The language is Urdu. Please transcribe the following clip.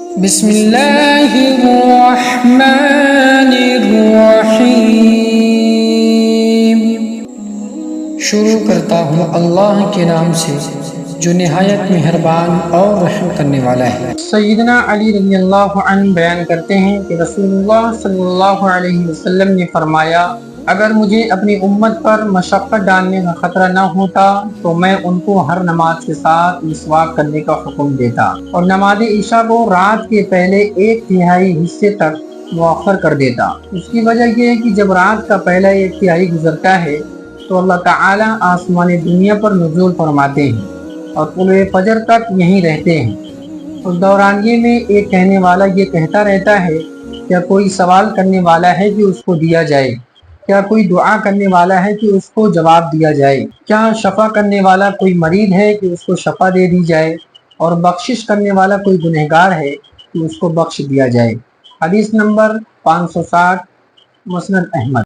بسم اللہ الرحمن الرحیم۔ شروع کرتا ہوں اللہ کے نام سے جو نہایت مہربان اور رحم کرنے والا ہے۔ سیدنا علی رضی اللہ عنہ بیان کرتے ہیں کہ رسول اللہ صلی اللہ علیہ وسلم نے فرمایا، اگر مجھے اپنی امت پر مشقت ڈالنے کا خطرہ نہ ہوتا تو میں ان کو ہر نماز کے ساتھ مسواک کرنے کا حکم دیتا اور نماز عشاء کو رات کے پہلے 1/3 حصے تک مؤخر کر دیتا۔ اس کی وجہ یہ ہے کہ جب رات کا پہلا 1/3 گزرتا ہے تو اللہ تعالیٰ آسمان دنیا پر نزول فرماتے ہیں اور طلوع فجر تک یہیں رہتے ہیں۔ اس دورانیے میں ایک کہنے والا یہ کہتا رہتا ہے، کیا کوئی سوال کرنے والا ہے کہ اس کو دیا جائے؟ کیا کوئی دعا کرنے والا ہے کہ اس کو جواب دیا جائے؟ کیا شفا کرنے والا کوئی مریض ہے کہ اس کو شفا دے دی جائے؟ اور بخشش کرنے والا کوئی گنہگار ہے کہ اس کو بخش دیا جائے؟ حدیث نمبر 560، مسند احمد۔